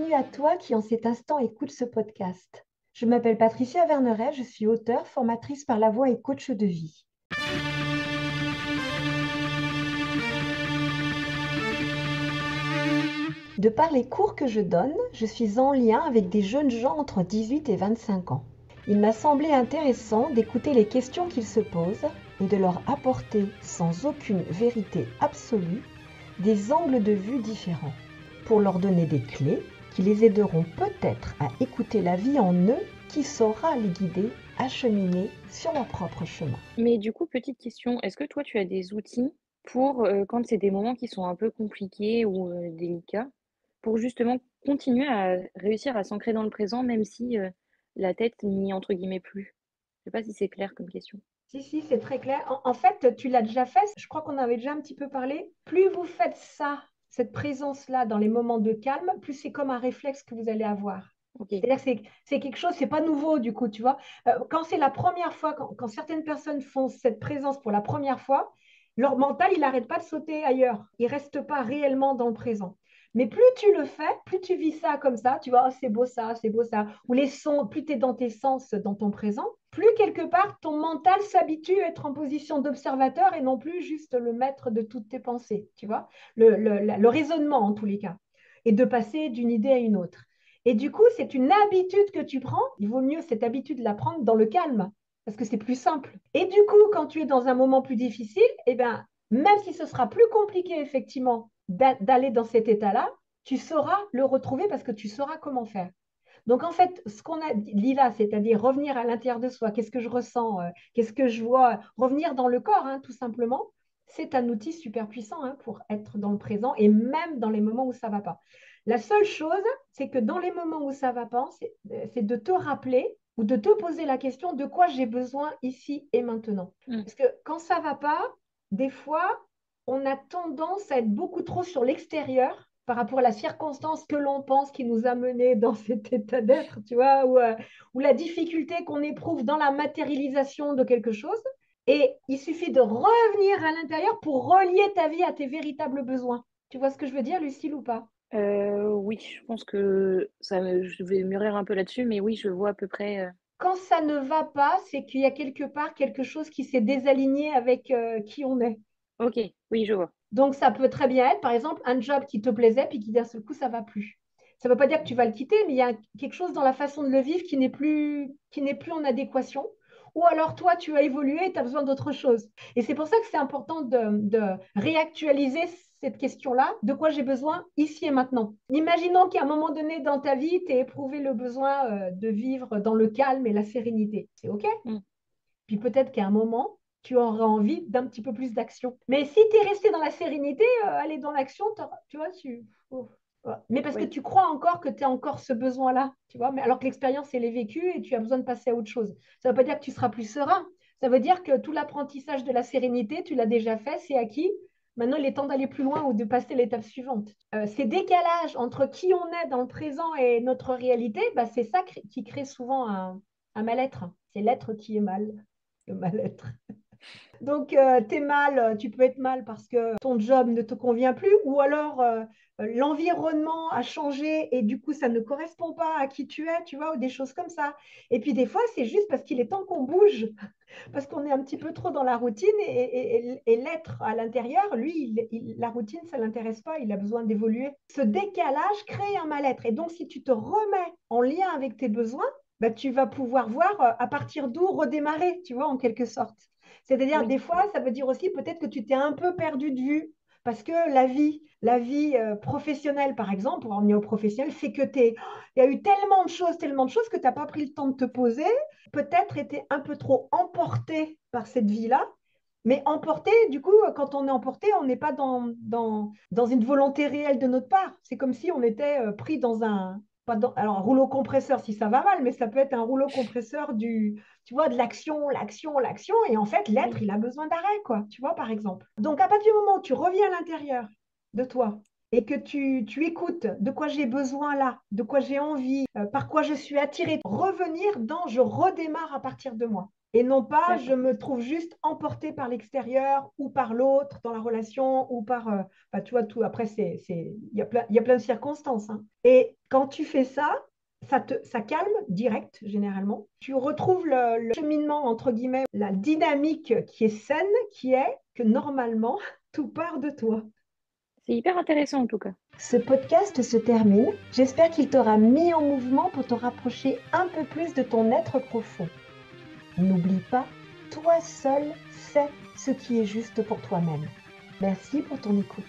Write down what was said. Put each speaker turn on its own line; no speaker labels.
bienvenue à toi qui en cet instant écoute ce podcast. Je m'appelle Patricia Verneret, je suis auteure, formatrice par la voix et coach de vie. De par les cours que je donne, je suis en lien avec des jeunes gens entre 18 et 25 ans. Il m'a semblé intéressant d'écouter les questions qu'ils se posent et de leur apporter, sans aucune vérité absolue, des angles de vue différents, pour leur donner des clés qui les aideront peut-être à écouter la vie en eux qui saura les guider à cheminer sur leur propre chemin.
Mais du coup, petite question, est-ce que toi, tu as des outils pour quand c'est des moments qui sont un peu compliqués ou délicats, pour justement continuer à réussir à s'ancrer dans le présent, même si la tête n'y est entre guillemets plus? Je sais pas si c'est clair comme question.
Si, c'est très clair. En fait, tu l'as déjà fait, je crois qu'on avait déjà un petit peu parlé. Plus vous faites ça, cette présence-là dans les moments de calme, plus c'est comme un réflexe que vous allez avoir.
Ok.
C'est-à-dire que c'est quelque chose, c'est pas nouveau du coup, tu vois. Quand c'est la première fois, quand certaines personnes font cette présence pour la première fois, leur mental, il n'arrête pas de sauter ailleurs. Il reste pas réellement dans le présent. Mais plus tu le fais, plus tu vis ça comme ça, tu vois, oh, c'est beau ça, ou les sons, plus tu es dans tes sens, dans ton présent, plus quelque part ton mental s'habitue à être en position d'observateur et non plus juste le maître de toutes tes pensées, tu vois, le raisonnement en tous les cas, et de passer d'une idée à une autre. Et du coup, c'est une habitude que tu prends. Il vaut mieux cette habitude la prendre dans le calme, parce que c'est plus simple. Et du coup, quand tu es dans un moment plus difficile, eh bien, même si ce sera plus compliqué, effectivement, d'aller dans cet état-là, tu sauras le retrouver parce que tu sauras comment faire. Donc, en fait, ce qu'on a dit là, c'est-à-dire revenir à l'intérieur de soi, qu'est-ce que je ressens, qu'est-ce que je vois, revenir dans le corps, hein, tout simplement, c'est un outil super puissant hein, pour être dans le présent et même dans les moments où ça ne va pas. La seule chose, c'est que dans les moments où ça ne va pas, c'est de te rappeler ou de te poser la question de quoi j'ai besoin ici et maintenant.
Mm.
Parce que quand ça ne va pas, des fois, on a tendance à être beaucoup trop sur l'extérieur par rapport à la circonstance que l'on pense qui nous a menés dans cet état d'être, tu vois, ou la difficulté qu'on éprouve dans la matérialisation de quelque chose. Et il suffit de revenir à l'intérieur pour relier ta vie à tes véritables besoins. Tu vois ce que je veux dire, Lucille, ou pas?
Oui, je pense que je vais mûrir un peu là-dessus, mais oui, je vois à peu près.
Quand ça ne va pas, c'est qu'il y a quelque part quelque chose qui s'est désaligné avec qui on est.
Ok, oui, je vois.
Donc, ça peut très bien être, par exemple, un job qui te plaisait, puis qui d'un seul coup, ça va plus. Ça ne veut pas dire que tu vas le quitter, mais il y a quelque chose dans la façon de le vivre qui n'est plus en adéquation. Ou alors, toi, tu as évolué et tu as besoin d'autre chose. Et c'est pour ça que c'est important de réactualiser cette question-là, de quoi j'ai besoin ici et maintenant. Imaginons qu'à un moment donné dans ta vie, tu aies éprouvé le besoin de vivre dans le calme et la sérénité. C'est OK?
Mm.
Puis peut-être qu'à un moment, tu auras envie d'un petit peu plus d'action. Mais si tu es resté dans la sérénité, aller dans l'action, tu vois, mais parce que
Oui.
tu crois encore que tu as encore ce besoin-là, tu vois, mais alors que l'expérience, elle est vécue et tu as besoin de passer à autre chose. Ça ne veut pas dire que tu seras plus serein. Ça veut dire que tout l'apprentissage de la sérénité, tu l'as déjà fait, c'est acquis. Maintenant, il est temps d'aller plus loin ou de passer à l'étape suivante. Ces décalages entre qui on est dans le présent et notre réalité, bah, c'est ça qui crée souvent un mal-être. C'est l'être qui est mal, le mal-être. Donc, t'es mal, tu peux être mal parce que ton job ne te convient plus, ou alors l'environnement a changé et du coup, ça ne correspond pas à qui tu es, tu vois, ou des choses comme ça. Et puis, des fois, c'est juste parce qu'il est temps qu'on bouge, parce qu'on est un petit peu trop dans la routine et l'être à l'intérieur, lui, la routine, ça ne l'intéresse pas, il a besoin d'évoluer. Ce décalage crée un mal-être. Et donc, si tu te remets en lien avec tes besoins, bah, tu vas pouvoir voir à partir d'où redémarrer, tu vois, en quelque sorte. C'est-à-dire,
Oui.
des fois, ça veut dire aussi peut-être que tu t'es un peu perdu de vue parce que la vie professionnelle, par exemple, pour en venir au professionnel, fait que il y a eu tellement de choses que tu n'as pas pris le temps de te poser, peut-être été un peu trop emporté par cette vie-là. Mais emporté, du coup, quand on est emporté, on n'est pas dans une volonté réelle de notre part. C'est comme si on était pris dans pas alors un rouleau compresseur si ça va mal, mais ça peut être un rouleau compresseur tu vois, de l'action, l'action, l'action. Et en fait, l'être,
Oui.
il a besoin d'arrêt, quoi, tu vois, par exemple. Donc, à partir du moment où tu reviens à l'intérieur de toi et que tu écoutes de quoi j'ai besoin là, de quoi j'ai envie, par quoi je suis attirée, revenir dans je redémarre à partir de moi. Et non pas je
D'accord.
me trouve juste emportée par l'extérieur ou par l'autre dans la relation ou par, bah, tu vois, tout. Après, il y a plein de circonstances, hein. Et quand tu fais ça, ça calme direct, généralement. Tu retrouves le cheminement, entre guillemets, la dynamique qui est saine, qui est que normalement, tout part de toi.
C'est hyper intéressant en tout cas.
Ce podcast se termine. J'espère qu'il t'aura mis en mouvement pour te rapprocher un peu plus de ton être profond. N'oublie pas, toi seul sais ce qui est juste pour toi-même. Merci pour ton écoute.